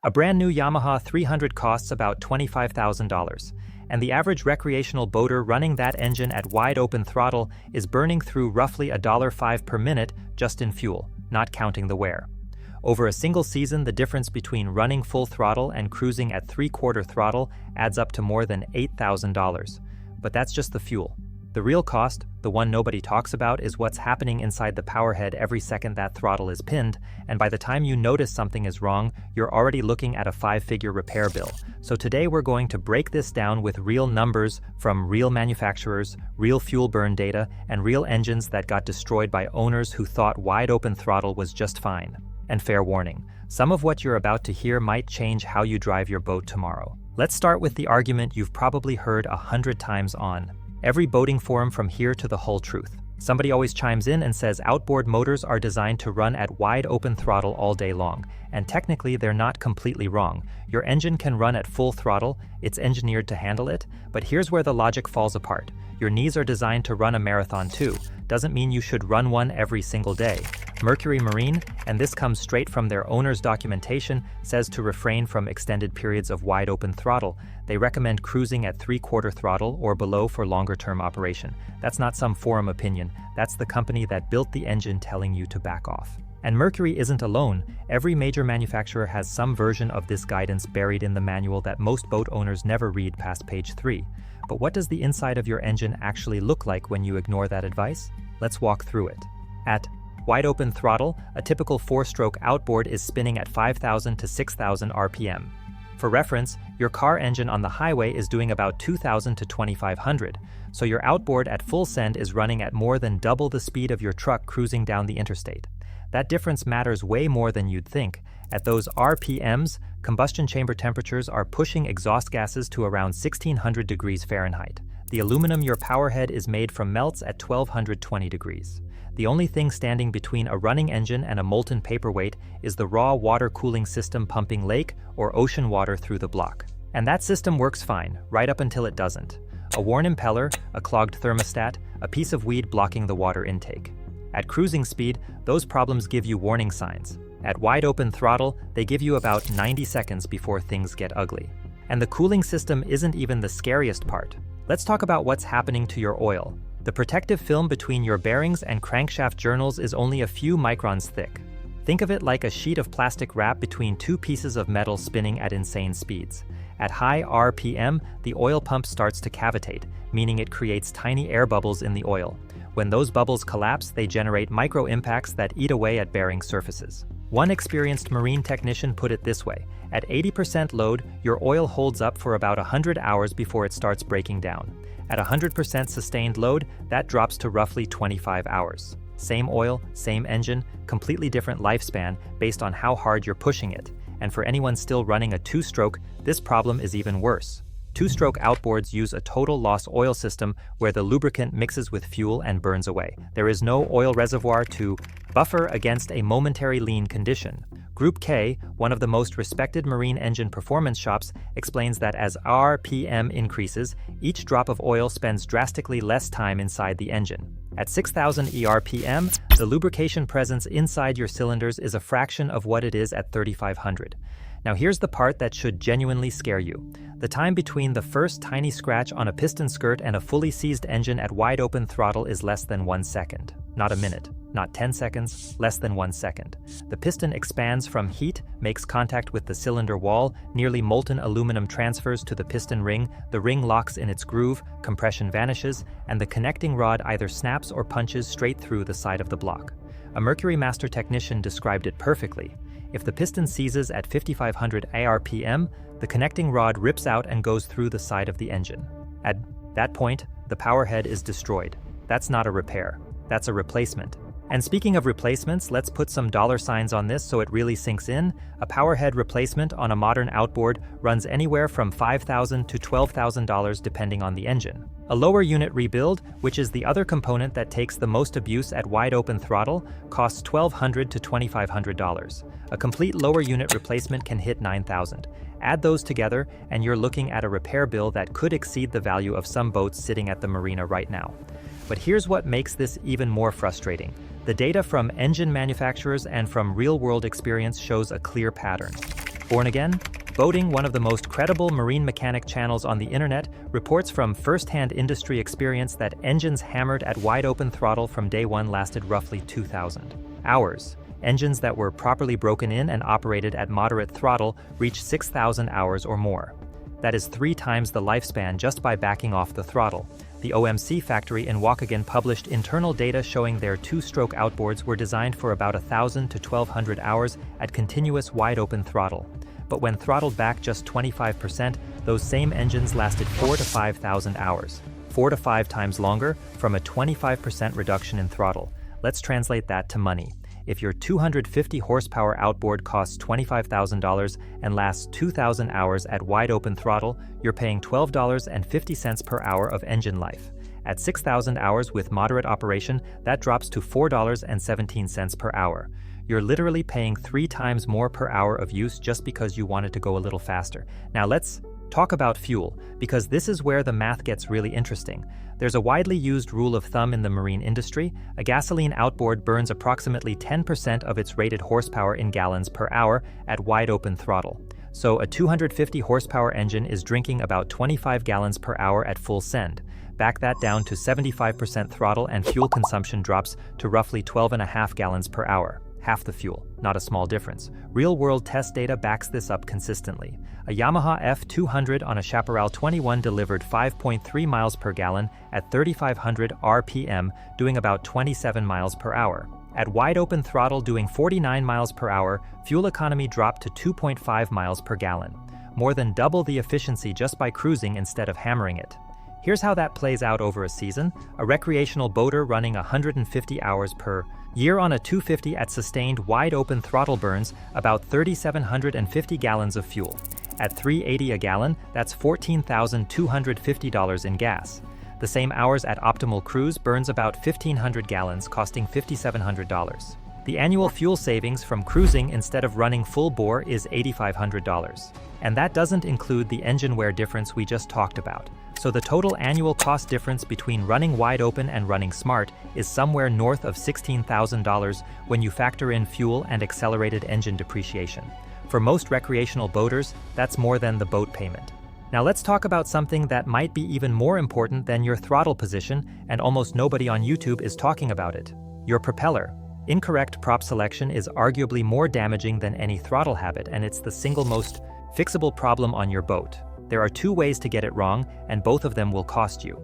A brand new Yamaha 300 costs about $25,000, and the average recreational boater running that engine at wide open throttle is burning through roughly $1.05 per minute just in fuel, not counting the wear. Over a single season, the difference between running full throttle and cruising at 3/4 throttle adds up to more than $8,000. But that's just the fuel. The real cost, the one nobody talks about, is what's happening inside the powerhead every second that throttle is pinned, and by the time you notice something is wrong, you're already looking at a 5-figure repair bill. So today we're going to break this down with real numbers from real manufacturers, real fuel burn data, and real engines that got destroyed by owners who thought wide open throttle was just fine. And fair warning, some of what you're about to hear might change how you drive your boat tomorrow. Let's start with the argument you've probably heard 100 times on every boating forum from here to the whole truth. Somebody always chimes in and says outboard motors are designed to run at wide open throttle all day long, and technically they're not completely wrong. Your engine can run at full throttle, it's engineered to handle it, but here's where the logic falls apart. Your knees are designed to run a marathon too. Doesn't mean you should run one every single day. Mercury Marine, and this comes straight from their owner's documentation, says to refrain from extended periods of wide open throttle. They recommend cruising at 3/4 throttle or below for longer term operation. That's not some forum opinion, that's the company that built the engine telling you to back off. And Mercury isn't alone. Every major manufacturer has some version of this guidance buried in the manual that most boat owners never read past page 3. But what does the inside of your engine actually look like when you ignore that advice? Let's walk through it. At wide open throttle, a typical 4-stroke outboard is spinning at 5,000 to 6,000 RPM. For reference, your car engine on the highway is doing about 2,000 to 2,500, so your outboard at full send is running at more than double the speed of your truck cruising down the interstate. That difference matters way more than you'd think. At those RPMs, combustion chamber temperatures are pushing exhaust gases to around 1,600 degrees Fahrenheit. The aluminum your powerhead is made from melts at 1,220 degrees. The only thing standing between a running engine and a molten paperweight is the raw water cooling system pumping lake or ocean water through the block. And that system works fine, right up until it doesn't. A worn impeller, a clogged thermostat, a piece of weed blocking the water intake. At cruising speed, those problems give you warning signs. At wide open throttle, they give you about 90 seconds before things get ugly. And the cooling system isn't even the scariest part. Let's talk about what's happening to your oil. The protective film between your bearings and crankshaft journals is only a few microns thick. Think of it like a sheet of plastic wrap between two pieces of metal spinning at insane speeds. At high RPM, the oil pump starts to cavitate, meaning it creates tiny air bubbles in the oil. When those bubbles collapse, they generate micro-impacts that eat away at bearing surfaces. One experienced marine technician put it this way: at 80% load, your oil holds up for about 100 hours before it starts breaking down. At 100% sustained load, that drops to roughly 25 hours. Same oil, same engine, completely different lifespan based on how hard you're pushing it. And for anyone still running a 2-stroke, this problem is even worse. 2-stroke outboards use a total loss oil system where the lubricant mixes with fuel and burns away. There is no oil reservoir to buffer against a momentary lean condition. Group K, one of the most respected marine engine performance shops, explains that as RPM increases, each drop of oil spends drastically less time inside the engine. At 6,000 ERPM, the lubrication presence inside your cylinders is a fraction of what it is at 3,500. Now here's the part that should genuinely scare you. The time between the first tiny scratch on a piston skirt and a fully seized engine at wide open throttle is less than 1 second. Not a minute, not 10 seconds, less than 1 second. The piston expands from heat, makes contact with the cylinder wall, nearly molten aluminum transfers to the piston ring, the ring locks in its groove, compression vanishes, and the connecting rod either snaps or punches straight through the side of the block. A Mercury Master technician described it perfectly. If the piston seizes at 5,500 ARPM, the connecting rod rips out and goes through the side of the engine. At that point, the powerhead is destroyed. That's not a repair. That's a replacement. And speaking of replacements, let's put some dollar signs on this so it really sinks in. A powerhead replacement on a modern outboard runs anywhere from $5,000 to $12,000 depending on the engine. A lower unit rebuild, which is the other component that takes the most abuse at wide open throttle, costs $1,200 to $2,500. A complete lower unit replacement can hit $9,000. Add those together and you're looking at a repair bill that could exceed the value of some boats sitting at the marina right now. But here's what makes this even more frustrating. The data from engine manufacturers and from real-world experience shows a clear pattern. Born Again? Boating, one of the most credible marine mechanic channels on the internet, reports from first-hand industry experience that engines hammered at wide-open throttle from day one lasted roughly 2,000 hours. Engines that were properly broken in and operated at moderate throttle reached 6,000 hours or more. That is 3 times the lifespan just by backing off the throttle. The OMC factory in Waukegan published internal data showing their 2-stroke outboards were designed for about 1,000 to 1,200 hours at continuous wide-open throttle. But when throttled back just 25%, those same engines lasted 4,000 to 5,000 hours, 4 to 5 times longer from a 25% reduction in throttle. Let's translate that to money. If your 250 horsepower outboard costs $25,000 and lasts 2,000 hours at wide open throttle, you're paying $12.50 per hour of engine life. At 6,000 hours with moderate operation, that drops to $4.17 per hour. You're literally paying 3 times more per hour of use just because you wanted to go a little faster. Now let's talk about fuel, because this is where the math gets really interesting. There's a widely used rule of thumb in the marine industry. A gasoline outboard burns approximately 10% of its rated horsepower in gallons per hour at wide open throttle. So a 250 horsepower engine is drinking about 25 gallons per hour at full send. Back that down to 75% throttle and fuel consumption drops to roughly 12.5 gallons per hour. Half the fuel, not a small difference. Real-world test data backs this up consistently. A Yamaha F200 on a Chaparral 21 delivered 5.3 miles per gallon at 3,500 RPM, doing about 27 miles per hour. At wide-open throttle doing 49 miles per hour, fuel economy dropped to 2.5 miles per gallon. More than double the efficiency just by cruising instead of hammering it. Here's how that plays out over a season. A recreational boater running 150 hours per year on a 250 at sustained wide-open throttle burns about 3,750 gallons of fuel. At $3.80 a gallon, that's $14,250 in gas. The same hours at optimal cruise burns about 1,500 gallons, costing $5,700. The annual fuel savings from cruising instead of running full bore is $8,500. And that doesn't include the engine wear difference we just talked about. So the total annual cost difference between running wide open and running smart is somewhere north of $16,000 when you factor in fuel and accelerated engine depreciation. For most recreational boaters, that's more than the boat payment. Now let's talk about something that might be even more important than your throttle position, and almost nobody on YouTube is talking about it: your propeller. Incorrect prop selection is arguably more damaging than any throttle habit, and it's the single most fixable problem on your boat. There are 2 ways to get it wrong, and both of them will cost you.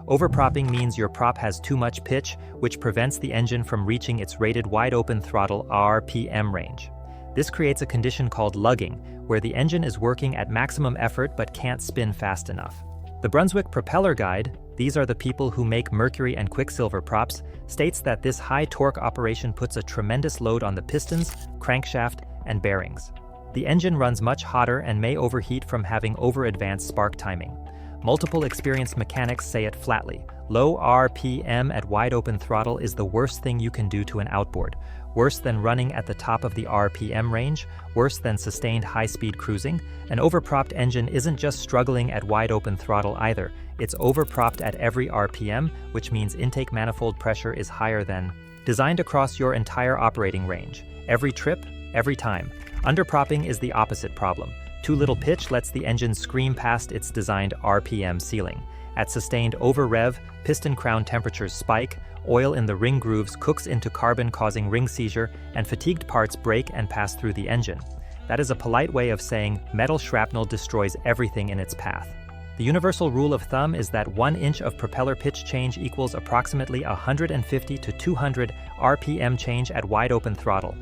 Overpropping means your prop has too much pitch, which prevents the engine from reaching its rated wide-open throttle RPM range. This creates a condition called lugging, where the engine is working at maximum effort but can't spin fast enough. The Brunswick Propeller Guide, these are the people who make Mercury and Quicksilver props, states that this high torque operation puts a tremendous load on the pistons, crankshaft, and bearings. The engine runs much hotter and may overheat from having over-advanced spark timing. Multiple experienced mechanics say it flatly: low RPM at wide-open throttle is the worst thing you can do to an outboard. Worse than running at the top of the RPM range, worse than sustained high-speed cruising. An overpropped engine isn't just struggling at wide-open throttle either. It's overpropped at every RPM, which means intake manifold pressure is higher than designed across your entire operating range. Every trip, every time. Underpropping is the opposite problem. Too little pitch lets the engine scream past its designed RPM ceiling. At sustained over-rev, piston crown temperatures spike, oil in the ring grooves cooks into carbon causing ring seizure, and fatigued parts break and pass through the engine. That is a polite way of saying metal shrapnel destroys everything in its path. The universal rule of thumb is that 1 inch of propeller pitch change equals approximately 150 to 200 RPM change at wide-open throttle.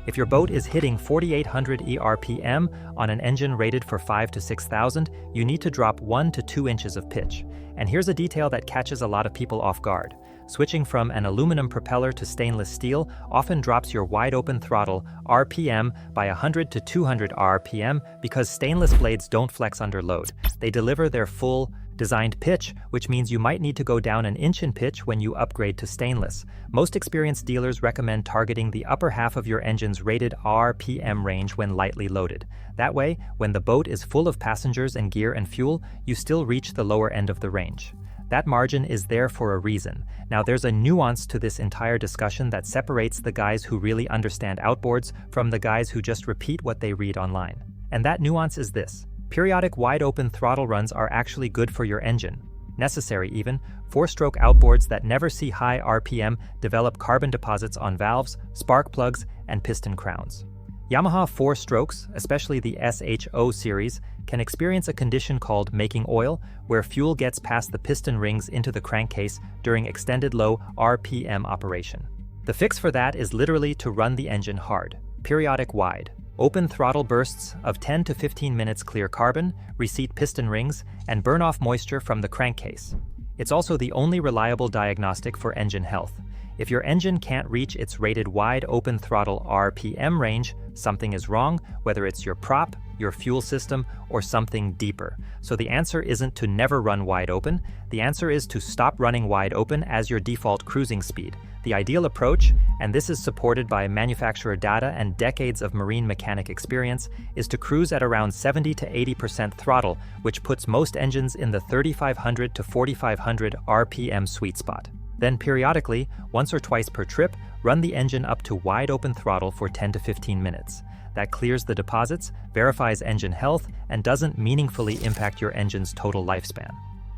If your boat is hitting 4,800 ERPM on an engine rated for 5,000 to 6,000, you need to drop 1 to 2 inches of pitch. And here's a detail that catches a lot of people off guard. Switching from an aluminum propeller to stainless steel often drops your wide-open throttle RPM by 100 to 200 RPM because stainless blades don't flex under load. They deliver their full designed pitch, which means you might need to go down an inch in pitch when you upgrade to stainless. Most experienced dealers recommend targeting the upper half of your engine's rated RPM range when lightly loaded. That way, when the boat is full of passengers and gear and fuel, you still reach the lower end of the range. That margin is there for a reason. Now there's a nuance to this entire discussion that separates the guys who really understand outboards from the guys who just repeat what they read online. And that nuance is this: periodic wide-open throttle runs are actually good for your engine. Necessary even, 4-stroke outboards that never see high RPM develop carbon deposits on valves, spark plugs, and piston crowns. Yamaha 4-strokes, especially the SHO series, can experience a condition called making oil, where fuel gets past the piston rings into the crankcase during extended low RPM operation. The fix for that is literally to run the engine hard. Periodic wide open throttle bursts of 10 to 15 minutes clear carbon, reseat piston rings, and burn off moisture from the crankcase. It's also the only reliable diagnostic for engine health. If your engine can't reach its rated wide open throttle RPM range, something is wrong, whether it's your prop, your fuel system, or something deeper. So the answer isn't to never run wide open. The answer is to stop running wide open as your default cruising speed. The ideal approach, and this is supported by manufacturer data and decades of marine mechanic experience, is to cruise at around 70 to 80% throttle, which puts most engines in the 3,500 to 4,500 RPM sweet spot. Then periodically, once or twice per trip, run the engine up to wide open throttle for 10 to 15 minutes. That clears the deposits, verifies engine health, and doesn't meaningfully impact your engine's total lifespan.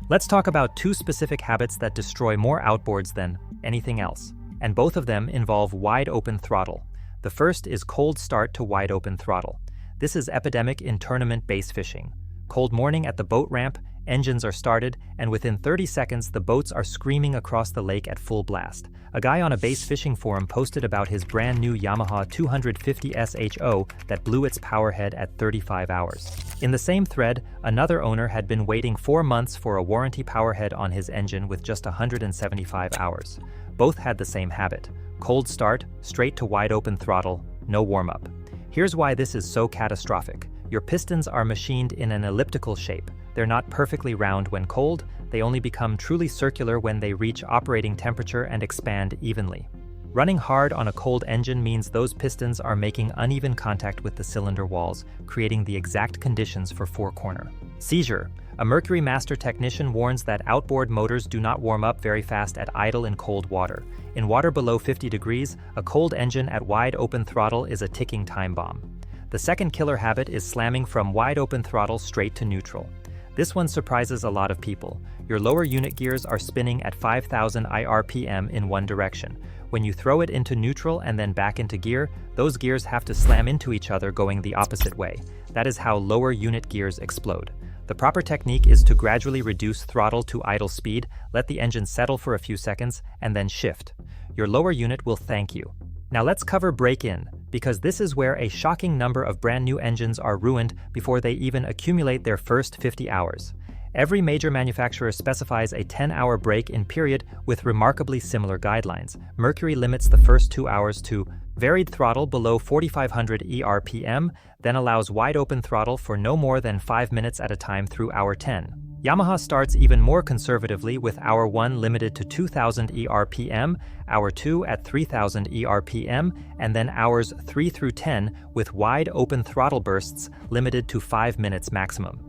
Let's talk about 2 specific habits that destroy more outboards than anything else, and both of them involve wide open throttle. The first is cold start to wide open throttle. This is epidemic in tournament base fishing. Cold morning at the boat ramp, engines are started, and within 30 seconds the boats are screaming across the lake at full blast. A guy on a base fishing forum posted about his brand new Yamaha 250 SHO that blew its powerhead at 35 hours. In the same thread, another owner had been waiting 4 months for a warranty powerhead on his engine with just 175 hours. Both had the same habit: cold start, straight to wide open throttle, no warm-up. Here's why this is so catastrophic. Your pistons are machined in an elliptical shape. They're not perfectly round when cold, they only become truly circular when they reach operating temperature and expand evenly. Running hard on a cold engine means those pistons are making uneven contact with the cylinder walls, creating the exact conditions for four-corner seizure. A Mercury Master technician warns that outboard motors do not warm up very fast at idle in cold water. In water below 50 degrees, a cold engine at wide open throttle is a ticking time bomb. The second killer habit is slamming from wide open throttle straight to neutral. This one surprises a lot of people. Your lower unit gears are spinning at 5,000 IRPM in one direction. When you throw it into neutral and then back into gear, those gears have to slam into each other going the opposite way. That is how lower unit gears explode. The proper technique is to gradually reduce throttle to idle speed, let the engine settle for a few seconds, and then shift. Your lower unit will thank you. Now let's cover break-in, because this is where a shocking number of brand new engines are ruined before they even accumulate their first 50 hours. Every major manufacturer specifies a 10-hour break-in period with remarkably similar guidelines. Mercury limits the first 2 hours to varied throttle below 4,500 ERPM, then allows wide-open throttle for no more than 5 minutes at a time through hour 10. Yamaha starts even more conservatively with hour 1 limited to 2,000 ERPM, hour 2 at 3,000 ERPM, and then hours 3 through 10 with wide open throttle bursts limited to 5 minutes maximum.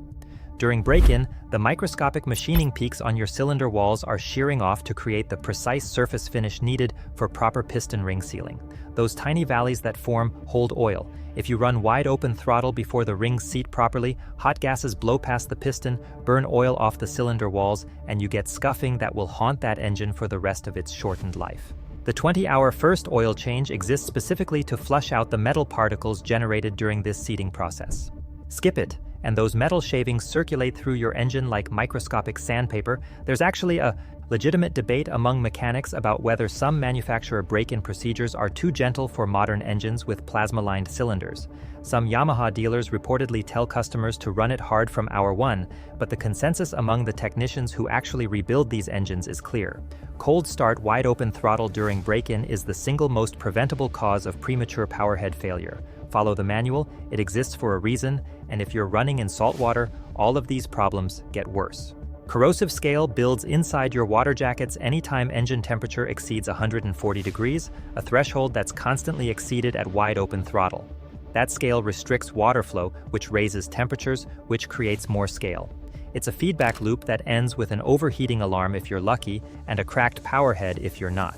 During break-in, the microscopic machining peaks on your cylinder walls are shearing off to create the precise surface finish needed for proper piston ring sealing. Those tiny valleys that form hold oil. If you run wide open throttle before the rings seat properly, hot gases blow past the piston, burn oil off the cylinder walls, and you get scuffing that will haunt that engine for the rest of its shortened life. The 20-hour first oil change exists specifically to flush out the metal particles generated during this seating process. Skip it, and those metal shavings circulate through your engine like microscopic sandpaper. There's actually a legitimate debate among mechanics about whether some manufacturer break-in procedures are too gentle for modern engines with plasma-lined cylinders. Some Yamaha dealers reportedly tell customers to run it hard from hour 1, but the consensus among the technicians who actually rebuild these engines is clear. Cold start wide open throttle during break-in is the single most preventable cause of premature powerhead failure. Follow the manual, it exists for a reason, and if you're running in salt water, all of these problems get worse. Corrosive scale builds inside your water jackets anytime engine temperature exceeds 140 degrees, a threshold that's constantly exceeded at wide open throttle. That scale restricts water flow, which raises temperatures, which creates more scale. It's a feedback loop that ends with an overheating alarm if you're lucky, and a cracked powerhead if you're not.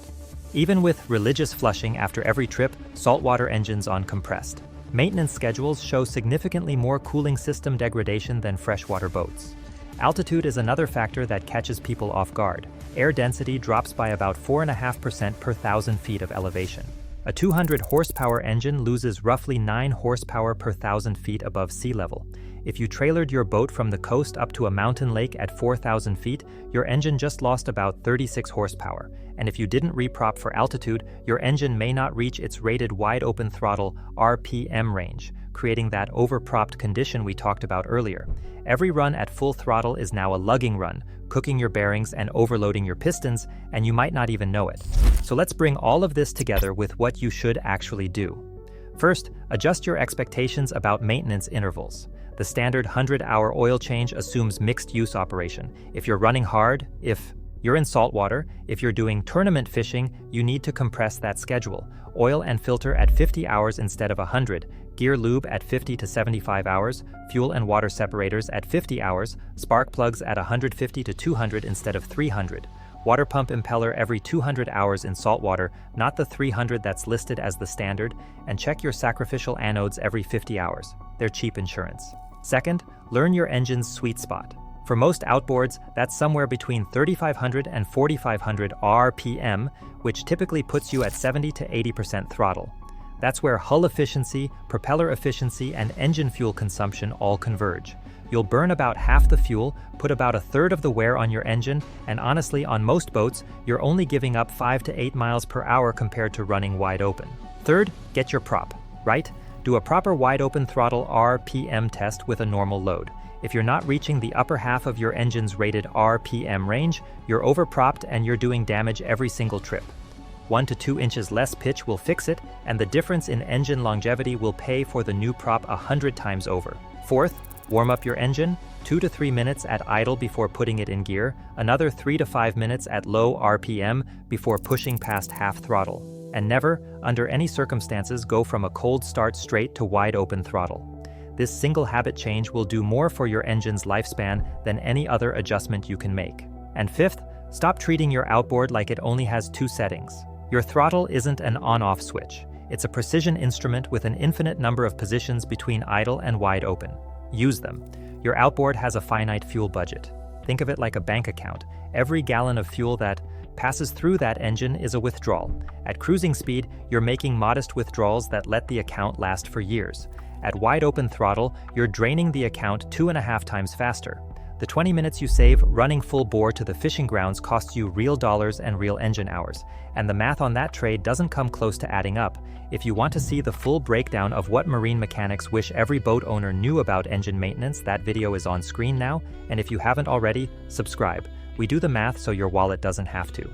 Even with religious flushing after every trip, saltwater engines on compressed. Maintenance schedules show significantly more cooling system degradation than freshwater boats. Altitude is another factor that catches people off guard. Air density drops by about 4.5% per 1,000 feet of elevation. A 200 horsepower engine loses roughly 9 horsepower per 1,000 feet above sea level. If you trailered your boat from the coast up to a mountain lake at 4,000 feet, your engine just lost about 36 horsepower. And if you didn't reprop for altitude, your engine may not reach its rated wide-open throttle RPM range, creating that overpropped condition we talked about earlier. Every run at full throttle is now a lugging run, cooking your bearings and overloading your pistons, and you might not even know it. So let's bring all of this together with what you should actually do. First, adjust your expectations about maintenance intervals. The standard 100-hour oil change assumes mixed-use operation. If you're running hard, if you're in saltwater, if you're doing tournament fishing, you need to compress that schedule. Oil and filter at 50 hours instead of 100, gear lube at 50 to 75 hours, fuel and water separators at 50 hours, spark plugs at 150 to 200 instead of 300. Water pump impeller every 200 hours in saltwater, not the 300 that's listed as the standard, and check your sacrificial anodes every 50 hours. They're cheap insurance. Second, learn your engine's sweet spot. For most outboards, that's somewhere between 3,500 and 4,500 RPM, which typically puts you at 70 to 80% throttle. That's where hull efficiency, propeller efficiency, and engine fuel consumption all converge. You'll burn about half the fuel, put about 1/3 of the wear on your engine, and honestly, on most boats, you're only giving up 5 to 8 miles per hour compared to running wide open. Third, get your prop, right? Do a proper wide open throttle RPM test with a normal load. If you're not reaching the upper half of your engine's rated RPM range, you're overpropped and you're doing damage every single trip. 1 to 2 inches less pitch will fix it, and the difference in engine longevity will pay for the new prop 100 times over. Fourth, warm up your engine, 2 to 3 minutes at idle before putting it in gear, another 3 to 5 minutes at low RPM before pushing past half throttle. And never, under any circumstances, go from a cold start straight to wide open throttle. This single habit change will do more for your engine's lifespan than any other adjustment you can make. And fifth, stop treating your outboard like it only has 2 settings. Your throttle isn't an on-off switch. It's a precision instrument with an infinite number of positions between idle and wide open. Use them. Your outboard has a finite fuel budget. Think of it like a bank account. Every gallon of fuel that passes through that engine is a withdrawal. At cruising speed, you're making modest withdrawals that let the account last for years. At wide open throttle, you're draining the account 2.5 times faster. The 20 minutes you save running full bore to the fishing grounds costs you real dollars and real engine hours, and the math on that trade doesn't come close to adding up. If you want to see the full breakdown of what marine mechanics wish every boat owner knew about engine maintenance, that video is on screen now, and if you haven't already, subscribe. We do the math so your wallet doesn't have to.